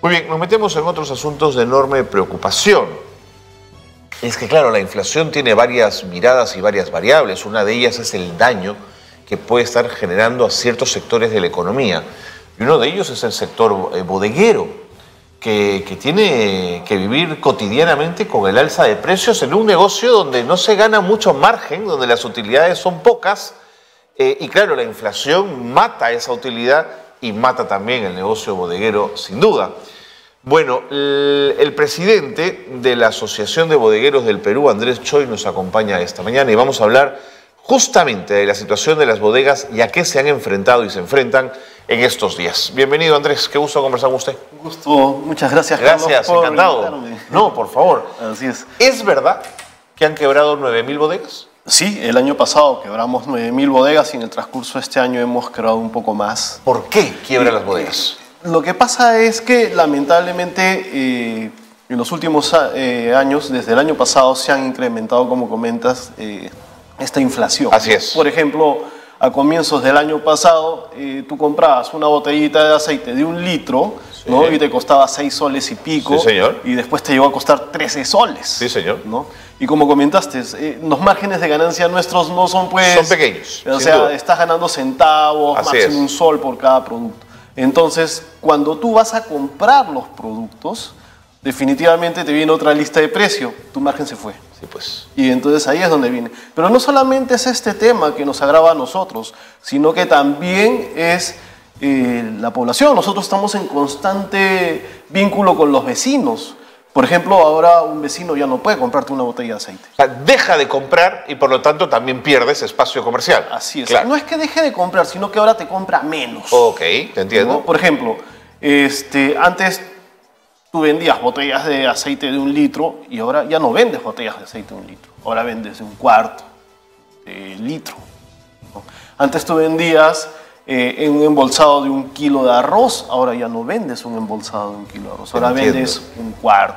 Muy bien, nos metemos en otros asuntos de enorme preocupación. Es que, claro, la inflación tiene varias miradas y varias variables. Una de ellas es el daño que puede estar generando a ciertos sectores de la economía. Y uno de ellos es el sector bodeguero, que tiene que vivir cotidianamente con el alza de precios en un negocio donde no se gana mucho margen, donde las utilidades son pocas. Y claro, la inflación mata esa utilidad y mata también el negocio bodeguero, sin duda. Bueno, el presidente de la Asociación de Bodegueros del Perú, Andrés Choi, nos acompaña esta mañana y vamos a hablar justamente de la situación de las bodegas y a qué se han enfrentado y se enfrentan en estos días. Bienvenido, Andrés, qué gusto conversar con usted. Un gusto, muchas gracias, Carlos. Gracias, encantado. Invitarme. No, por favor. Así es. ¿Es verdad que han quebrado 9.000 bodegas? Sí, el año pasado quebramos 9.000 bodegas y en el transcurso de este año hemos quebrado un poco más. ¿Por qué quiebran las bodegas? Lo que pasa es que lamentablemente en los últimos años, desde el año pasado, se han incrementado, como comentas, esta inflación. Así es. Por ejemplo, a comienzos del año pasado, tú comprabas una botellita de aceite de 1 litro, sí, ¿no? Y te costaba 6 soles y pico. Sí, señor. Y después te llegó a costar 13 soles. Sí, señor. ¿No? Y como comentaste, los márgenes de ganancia nuestros no son, pues... Son pequeños. O sea, estás ganando centavos, así máximo es. 1 sol por cada producto. Entonces, cuando tú vas a comprar los productos, definitivamente te viene otra lista de precio. Tu margen se fue. Sí, pues. Y entonces ahí es donde viene. Pero no solamente es este tema que nos agrava a nosotros, sino que también es la población. Nosotros estamos en constante vínculo con los vecinos. Por ejemplo, ahora un vecino ya no puede comprarte una botella de aceite. O sea, deja de comprar y por lo tanto también pierdes espacio comercial. Así es. Claro. No es que deje de comprar, sino que ahora te compra menos. Ok, te entiendo. ¿No? Por ejemplo, antes tú vendías botellas de aceite de 1 litro y ahora ya no vendes botellas de aceite de 1 litro. Ahora vendes de 1/4 de litro, ¿no? Antes tú vendías en un embolsado de 1 kilo de arroz, ahora ya no vendes un embolsado de 1 kilo de arroz, ahora vendes 1/4,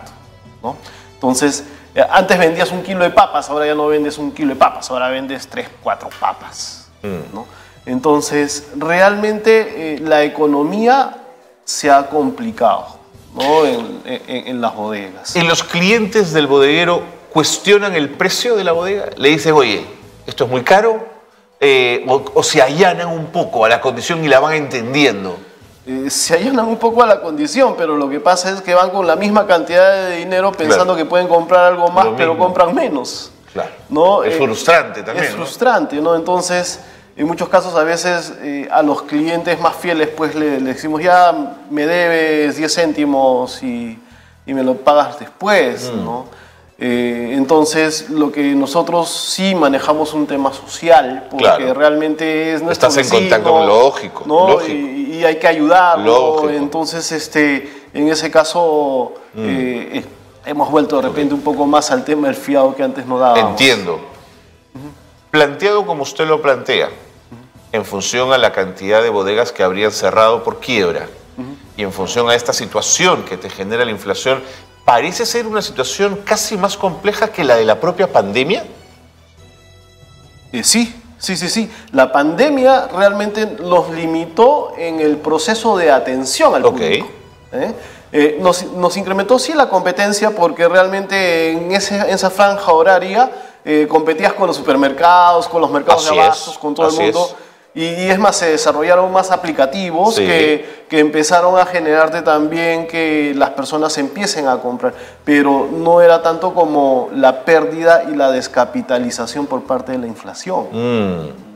¿no? Entonces, antes vendías 1 kilo de papas, ahora ya no vendes 1 kilo de papas, ahora vendes 3, 4 papas, ¿no? Entonces, realmente la economía se ha complicado, ¿no? en las bodegas. ¿Y los clientes del bodeguero cuestionan el precio de la bodega? Le dicen, oye, esto es muy caro, o se allanan un poco a la condición y la van entendiendo. Se allanan un poco a la condición, pero lo que pasa es que van con la misma cantidad de dinero pensando, claro, que pueden comprar algo más, pero compran menos. Claro. ¿No? Es frustrante también. Es frustrante, ¿no? Entonces, en muchos casos a veces a los clientes más fieles pues le decimos, ya me debes 10 céntimos y me lo pagas después, ¿no? Entonces, lo que nosotros sí manejamos un tema social, porque claro, realmente es nuestro Estás vecino, en contacto con lógico, ¿no? Lógico. Y hay que ayudarlo. Lógico. Entonces, en ese caso, hemos vuelto de repente un poco más al tema del fiado que antes no dábamos. Entiendo. Planteado como usted lo plantea, en función a la cantidad de bodegas que habrían cerrado por quiebra, y en función a esta situación que te genera la inflación, ¿parece ser una situación casi más compleja que la de la propia pandemia? Sí. La pandemia realmente los limitó en el proceso de atención al público. Nos incrementó, sí, la competencia porque realmente en esa franja horaria competías con los supermercados, con los mercados de abastos, con todo el mundo. Y es más, se desarrollaron más aplicativos, sí, que empezaron a generarte también que las personas empiecen a comprar. Pero no era tanto como la pérdida y la descapitalización por parte de la inflación.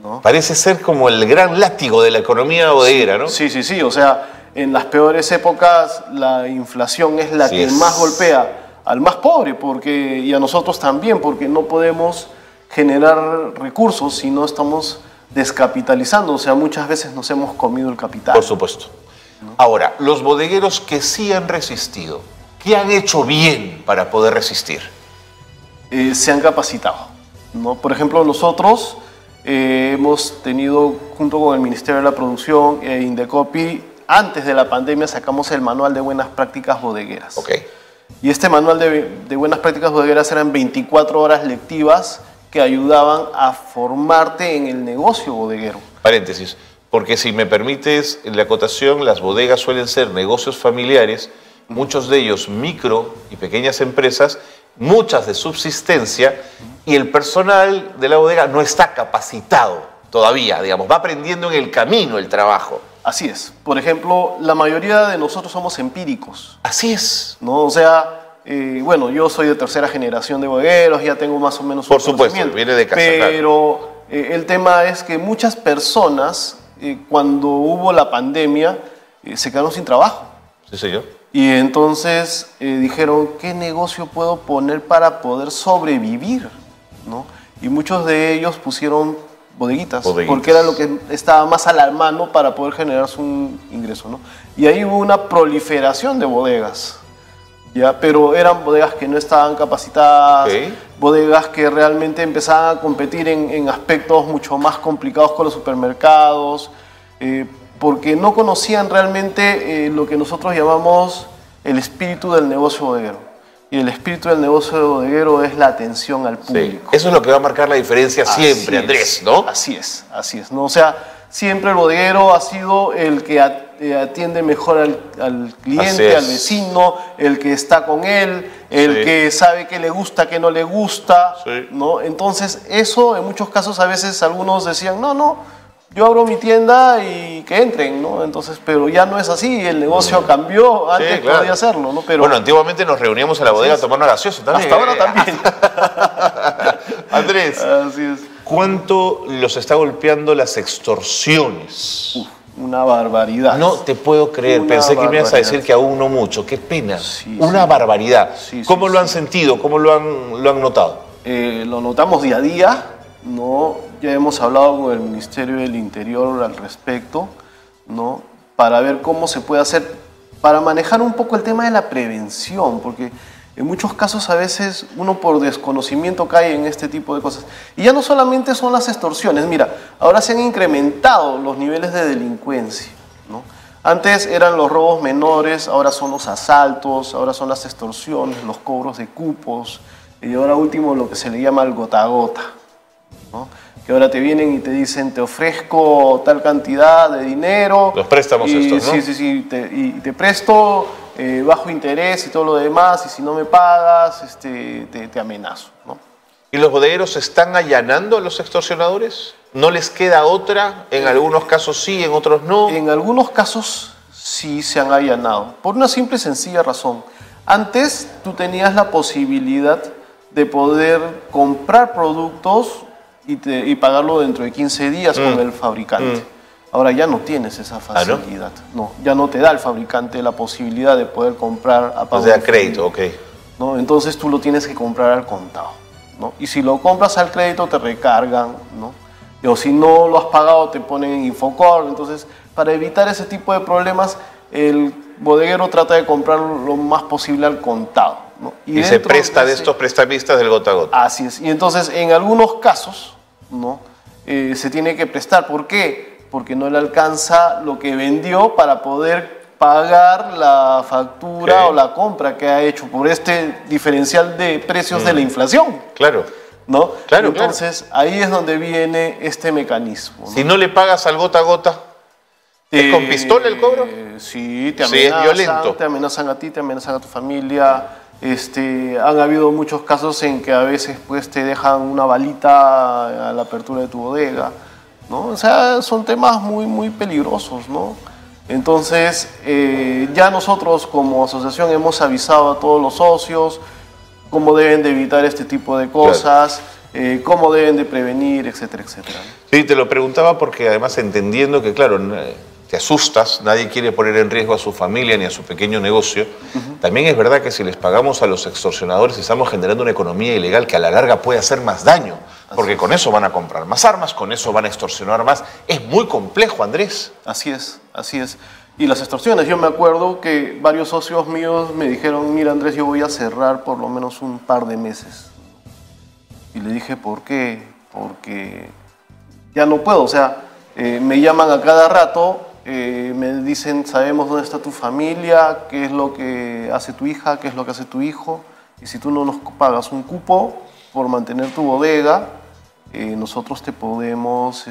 ¿No? Parece ser como el gran látigo de la economía bodeguera, ¿no? Sí. O sea, en las peores épocas la inflación es la que más golpea al más pobre y a nosotros también, porque no podemos generar recursos si no estamos descapitalizando, o sea, muchas veces nos hemos comido el capital. Por supuesto. ¿No? Ahora, los bodegueros que sí han resistido, ¿qué han hecho bien para poder resistir? Se han capacitado, ¿no? Por ejemplo, nosotros hemos tenido, junto con el Ministerio de la Producción e Indecopi, antes de la pandemia sacamos el Manual de Buenas Prácticas Bodegueras. Okay. Y este Manual de Buenas Prácticas Bodegueras eran 24 horas lectivas que ayudaban a formarte en el negocio bodeguero. Paréntesis, porque si me permites la acotación, las bodegas suelen ser negocios familiares muchos de ellos micro y pequeñas empresas, muchas de subsistencia, y el personal de la bodega no está capacitado todavía, digamos, va aprendiendo en el camino el trabajo. Así es. Por ejemplo, la mayoría de nosotros somos empíricos, Así es. ¿no? O sea, bueno, yo soy de tercera generación de bodegueros, ya tengo más o menos un Por supuesto, conocimiento. viene de casa, Pero el tema es que muchas personas, cuando hubo la pandemia, se quedaron sin trabajo. Sí, señor. Y entonces dijeron, ¿qué negocio puedo poner para poder sobrevivir? ¿No? Y muchos de ellos pusieron bodeguitas, porque era lo que estaba más a la mano para poder generarse un ingreso, ¿no? Y ahí hubo una proliferación de bodegas, ¿ya? Pero eran bodegas que no estaban capacitadas, bodegas que realmente empezaban a competir en aspectos mucho más complicados con los supermercados, porque no conocían realmente lo que nosotros llamamos el espíritu del negocio bodeguero. Y el espíritu del negocio bodeguero es la atención al público. Sí. Eso es lo que va a marcar la diferencia siempre, Andrés, ¿no? Así es, ¿no? O sea, siempre el bodeguero ha sido el que atiende mejor al cliente, al vecino, el que está con él, el que sabe qué le gusta, qué no le gusta, ¿no? Entonces, eso en muchos casos a veces algunos decían, no, yo abro mi tienda y que entren, ¿no? Entonces, pero ya no es así, el negocio cambió, antes podía hacerlo, ¿no? Pero, bueno, antiguamente nos reuníamos a la bodega a tomar una gaseosa también. Hasta ahora también. Andrés, así es. ¿Cuánto los está golpeando las extorsiones? Una barbaridad. No te puedo creer, pensé que me ibas a decir que aún no mucho, qué pena. Una barbaridad. ¿Cómo lo han sentido? ¿Cómo lo han notado? Lo notamos día a día, ¿no? Ya hemos hablado con el Ministerio del Interior al respecto, ¿no? Para ver cómo se puede hacer, para manejar un poco el tema de la prevención, porque en muchos casos a veces uno por desconocimiento cae en este tipo de cosas. Y ya no solamente son las extorsiones, mira, ahora se han incrementado los niveles de delincuencia, ¿no? Antes eran los robos menores, ahora son los asaltos, ahora son las extorsiones, los cobros de cupos, y ahora último lo que se le llama el gota a gota, ¿no? Que ahora te vienen y te dicen, te ofrezco tal cantidad de dinero. Los préstamos estos, ¿no? Sí, y te presto bajo interés y todo lo demás, y si no me pagas, te amenazo, ¿no? ¿Y los bodegueros están allanando a los extorsionadores? ¿No les queda otra? En algunos casos sí, en otros no. En algunos casos sí se han allanado, por una simple y sencilla razón. Antes tú tenías la posibilidad de poder comprar productos y pagarlo dentro de 15 días con el fabricante. Ahora ya no tienes esa facilidad. No, ya no te da el fabricante la posibilidad de poder comprar a pago. O sea, crédito, ¿no? Entonces tú lo tienes que comprar al contado, ¿no? Y si lo compras al crédito te recargan, ¿no? O si no lo has pagado te ponen en Infocor. Entonces, para evitar ese tipo de problemas, el bodeguero trata de comprar lo más posible al contado, ¿no? Y se presta de estos prestamistas del gota a gota. Así es. Y entonces, en algunos casos, ¿no? Se tiene que prestar. ¿Por qué? Porque no le alcanza lo que vendió para poder pagar la factura o la compra que ha hecho por este diferencial de precios de la inflación. Claro. ¿No? Entonces, ahí es donde viene este mecanismo, ¿no? Si no le pagas al gota a gota, ¿es con pistola el cobro? Sí, te amenazan, es violento. Te amenazan a ti, te amenazan a tu familia. Han habido muchos casos en que a veces pues, te dejan una balita a la apertura de tu bodega, ¿no? O sea, son temas muy, muy peligrosos, ¿no? Entonces, ya nosotros como asociación hemos avisado a todos los socios cómo deben de evitar este tipo de cosas, cómo deben de prevenir, etcétera, etcétera. Sí, te lo preguntaba porque además entendiendo que, claro, te asustas, nadie quiere poner en riesgo a su familia ni a su pequeño negocio. También es verdad que si les pagamos a los extorsionadores estamos generando una economía ilegal que a la larga puede hacer más daño, porque con eso van a comprar más armas, con eso van a extorsionar más. Es muy complejo, Andrés. Así es, así es. Y las extorsiones, yo me acuerdo que varios socios míos me dijeron, mira Andrés, yo voy a cerrar por lo menos un par de meses. Y le dije, ¿por qué? Porque ya no puedo, o sea, me llaman a cada rato, me dicen, sabemos dónde está tu familia, qué es lo que hace tu hija, qué es lo que hace tu hijo, y si tú no nos pagas un cupo por mantener tu bodega, nosotros te podemos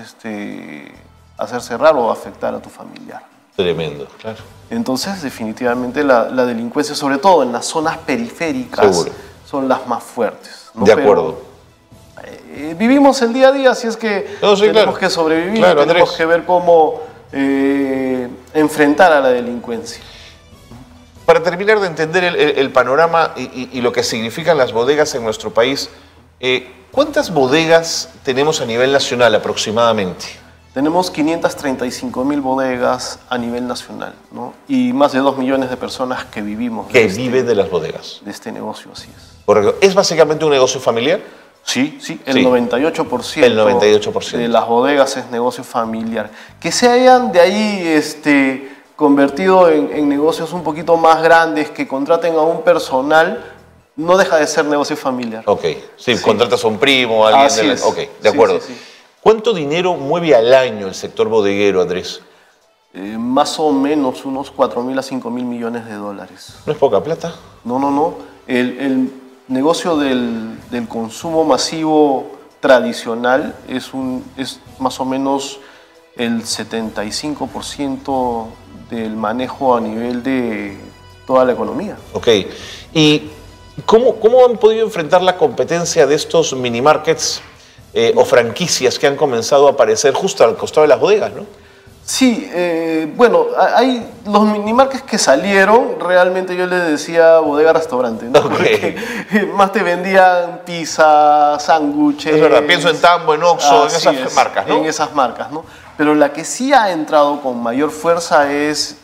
hacer cerrar o afectar a tu familiar. Tremendo, claro. Entonces, definitivamente la delincuencia, sobre todo en las zonas periféricas, Seguro. son las más fuertes, ¿no? De acuerdo. Vivimos el día a día, así es que No, sí, tenemos claro. que sobrevivir, Claro, tenemos Andrés. que ver cómo enfrentar a la delincuencia. Para terminar de entender el panorama y lo que significan las bodegas en nuestro país, ¿cuántas bodegas tenemos a nivel nacional aproximadamente? Tenemos 535.000 bodegas a nivel nacional, ¿no? Y más de 2 millones de personas que vivimos Que viven de las bodegas. de este negocio, así es. Correcto. ¿Es básicamente un negocio familiar? Sí, el Sí. 98%, El 98%. de las bodegas es negocio familiar. Que se hayan de ahí convertido en negocios un poquito más grandes, que contraten a un personal, no deja de ser negocio familiar. Ok. Sí, Sí. contratas a un primo, a alguien Así es. Ok, de Sí, acuerdo. sí, sí. ¿Cuánto dinero mueve al año el sector bodeguero, Andrés? Más o menos unos 4.000 a 5.000 millones de dólares. ¿No es poca plata? No. El negocio del consumo masivo tradicional es más o menos el 75% del manejo a nivel de toda la economía. Ok. ¿Y cómo han podido enfrentar la competencia de estos mini markets o franquicias que han comenzado a aparecer justo al costado de las bodegas, ¿no? Sí, bueno, hay los minimarkets que salieron, realmente yo les decía bodega-restaurante, ¿no? Ok. Porque más te vendían pizza, sándwiches. Es verdad, pienso en Tambo, en Oxxo, en Así esas es, marcas, ¿no? En esas marcas, ¿no? Pero la que sí ha entrado con mayor fuerza es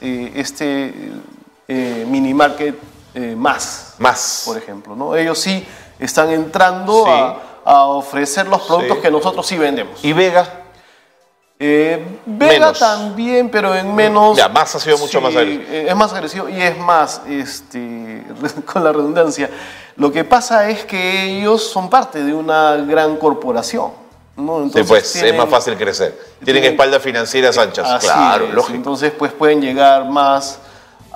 minimarket más, por ejemplo, ¿no? Ellos sí están entrando Sí. a ofrecer los productos Sí. que nosotros sí vendemos. ¿Y Vega? Vega Menos. también, pero en menos... Ya, más ha sido mucho más agresivo. Es más agresivo y es más, con la redundancia. Lo que pasa es que ellos son parte de una gran corporación, ¿no? Sí, Entonces pues tienen- es más fácil crecer. Tienen tienen- espaldas financieras anchas. Así Claro, es. lógico. Entonces, pues pueden llegar más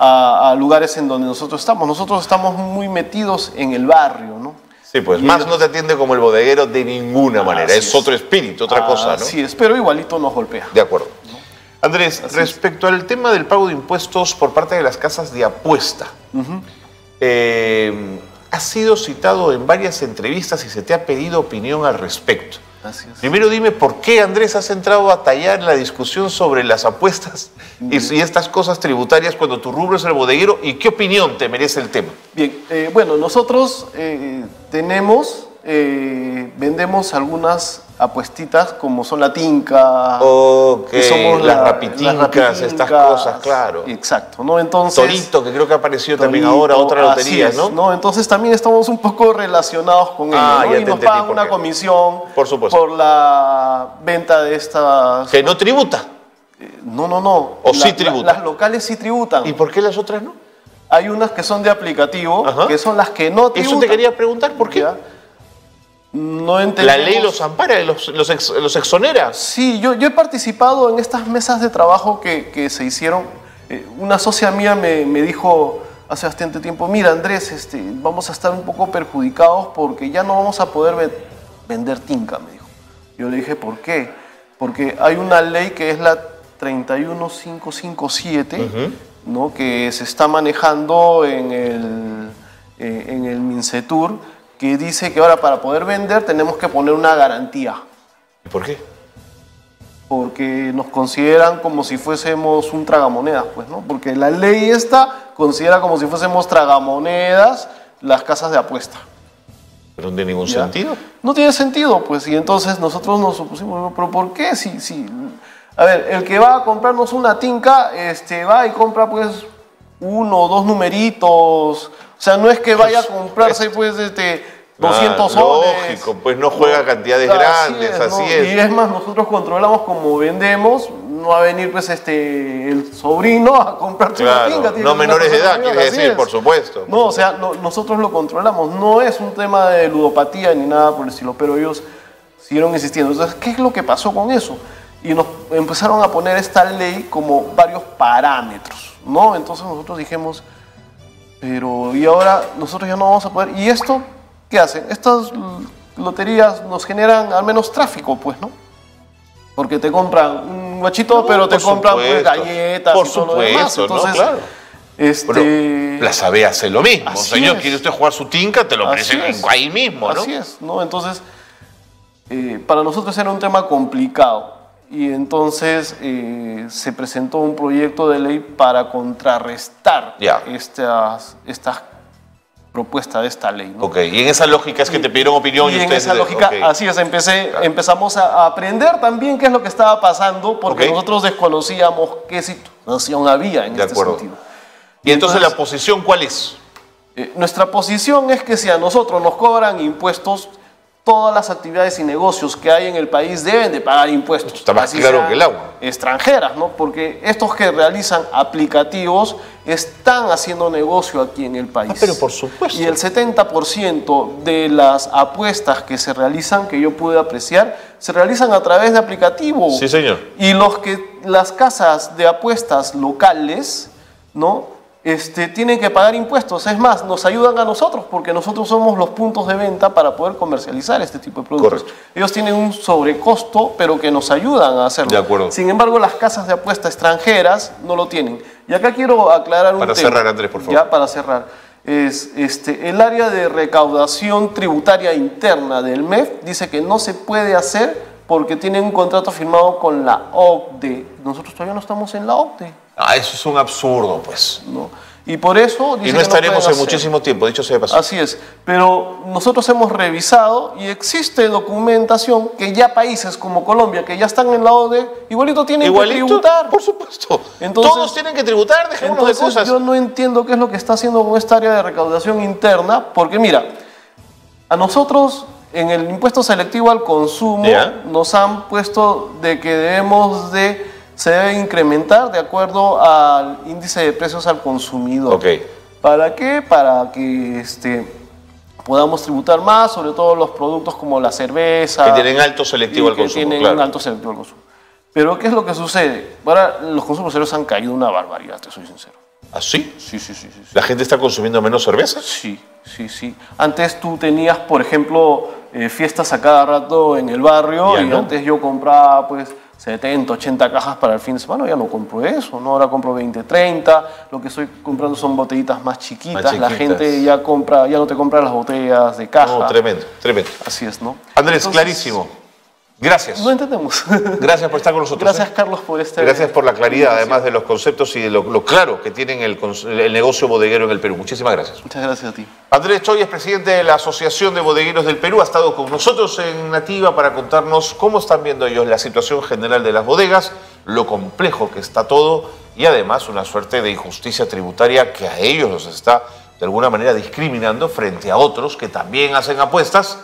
a lugares en donde nosotros estamos. Nosotros estamos muy metidos en el barrio, ¿no? Sí, pues Y más ellos- no te atiende como el bodeguero de ninguna manera. Así Es es. otro espíritu, otra cosa, ¿no? Así es, pero igualito nos golpea. De acuerdo. Andrés, respecto al tema del pago de impuestos por parte de las casas de apuesta, has sido citado en varias entrevistas y se te ha pedido opinión al respecto. Así es. Primero dime por qué, Andrés, has entrado a tallar la discusión sobre las apuestas y estas cosas tributarias cuando tu rubro es el bodeguero y qué opinión te merece el tema. Bien, bueno, nosotros vendemos algunas apuestitas como son la tinca, Ok, que somos las rapitincas, estas cosas, claro. Exacto, ¿no? Entonces, Torito, que creo que apareció también Torito, ahora, otra así lotería, es, ¿no? Entonces también estamos un poco relacionados con ellos, Ah, ¿no? ya Y te nos entendí pagan por una qué. comisión Por supuesto. por la venta de estas... Que no tributa. No. ¿O sí tributan? Las locales sí tributan. ¿Y por qué las otras no? Hay unas que son de aplicativo, Ajá. que son las que no tributan. Eso te quería preguntar, ¿por qué? Ya. No La entendemos. ley los ampara, los exonera. Sí, yo he participado en estas mesas de trabajo que se hicieron. Una socia mía me dijo hace bastante tiempo, mira Andrés, vamos a estar un poco perjudicados porque ya no vamos a poder vender tinca, me dijo. Yo le dije, ¿por qué? Porque hay una ley que es la 31557, ¿no? Que se está manejando en el Mincetur, que dice que ahora para poder vender tenemos que poner una garantía, ¿Y por qué? porque nos consideran como si fuésemos un tragamonedas, pues, ¿no? Porque la ley esta considera como si fuésemos tragamonedas las casas de apuesta. Pero no tiene ningún ¿Ya? sentido. No tiene sentido, pues, y entonces nosotros nos opusimos, ¿pero por qué? A ver, el que va a comprarnos una tinca, va y compra, pues, 1 o 2 numeritos. O sea, no es que vaya a comprarse, pues, 200 soles. Lógico, pues no juega cantidades Así grandes, es, así ¿no? es. Y es más, nosotros controlamos como vendemos, no va a venir, pues, el sobrino a comprarte una Claro, tinca. tiene no que ser una menores de persona edad, mayor, quiere así decir, es. por supuesto. No, o sea, nosotros lo controlamos. No es un tema de ludopatía ni nada por el estilo, pero ellos siguieron insistiendo. Entonces, ¿qué es lo que pasó con eso? Y nos empezaron a poner esta ley como varios parámetros, ¿no? Entonces nosotros dijimos, pero ¿y ahora nosotros ya no vamos a poder? ¿Y esto qué hacen? Estas loterías nos generan al menos tráfico, pues, ¿no? Porque te compran un guachito, No, pero te por compran pues, supuesto. galletas Por y todo lo demás. supuesto, ¿no? Entonces, Claro. Bueno, Plaza B hace lo mismo. Así Señor, es. ¿quiere usted jugar su tinca? Te lo Así ofrecen es. ahí mismo, ¿no? Así es, ¿no? Entonces, para nosotros era un tema complicado y entonces se presentó un proyecto de ley para contrarrestar Ya. estas propuestas de esta ley, ¿no? Ok, y en esa lógica es que te pidieron opinión y, Y en ustedes... esa lógica, ok. así es, empezamos a aprender también qué es lo que estaba pasando, porque Ok. nosotros desconocíamos qué situación había en De este acuerdo. sentido. Y entonces la posición, ¿cuál es? Nuestra posición es que si a nosotros nos cobran impuestos, todas las actividades y negocios que hay en el país deben de pagar impuestos. Está más así claro sean que el agua. Extranjeras, ¿no? Porque estos que realizan aplicativos están haciendo negocio aquí en el país. Pero por supuesto. Y el 70% de las apuestas que se realizan, que yo pude apreciar, se realizan a través de aplicativos. Sí, señor. Y las casas de apuestas locales, ¿no? Tienen que pagar impuestos. Es más, nos ayudan a nosotros porque nosotros somos los puntos de venta para poder comercializar este tipo de productos. Correcto. Ellos tienen un sobrecosto, pero que nos ayudan a hacerlo. De acuerdo. Sin embargo, las casas de apuesta extranjeras no lo tienen. Y acá quiero aclarar un tema. Para cerrar, Andrés, por favor. Ya, para cerrar. El área de recaudación tributaria interna del MEF dice que no se puede hacer porque tienen un contrato firmado con la OCDE. Nosotros todavía no estamos en la OCDE. Ah, eso es un absurdo, pues. ¿No? Y por eso Y dice no que estaremos pueden en hacer. muchísimo tiempo, dicho sea de paso. Así es, pero nosotros hemos revisado y existe documentación que ya países como Colombia, que ya están en la OCDE, igualito tienen que tributar. Por supuesto. Entonces- Todos tienen que tributar, dejémonos de Entonces cosas. yo no entiendo qué es lo que está haciendo con esta área de recaudación interna, porque mira, a nosotros en el impuesto selectivo al consumo Ya. nos han puesto de que se debe incrementar de acuerdo al índice de precios al consumidor. Ok. ¿Para qué? Para que podamos tributar más, sobre todo los productos como la cerveza. Que tienen alto selectivo y al que consumo, tienen claro. un alto selectivo al consumo. Pero ¿qué es lo que sucede? Ahora los consumos cereales han caído una barbaridad, te soy sincero. ¿Ah, sí? Sí. ¿La gente está consumiendo menos cerveza? Sí. Antes tú tenías, por ejemplo, fiestas a cada rato en el barrio Ya y no. antes yo compraba pues 70, 80 cajas para el fin de semana, ya no compro eso, ¿no? Ahora compro 20, 30, lo que estoy comprando son botellitas más chiquitas, Más la chiquitas. gente ya no te compra las botellas de caja. No, tremendo. Así es, ¿no? Andrés, Entonces, clarísimo. Gracias. No entendemos. Gracias por estar con nosotros. Gracias, Carlos, por Gracias por la claridad, además de los conceptos y de lo claro que tienen el negocio bodeguero en el Perú. Muchísimas gracias. Muchas gracias a ti. Andrés Choy es presidente de la Asociación de Bodegueros del Perú. Ha estado con nosotros en Nativa para contarnos cómo están viendo ellos la situación general de las bodegas, lo complejo que está todo y además una suerte de injusticia tributaria que a ellos los está de alguna manera discriminando frente a otros que también hacen apuestas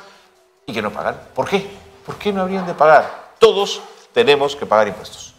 y que no pagan. ¿Por qué? ¿Por qué no habrían de pagar? Todos tenemos que pagar impuestos.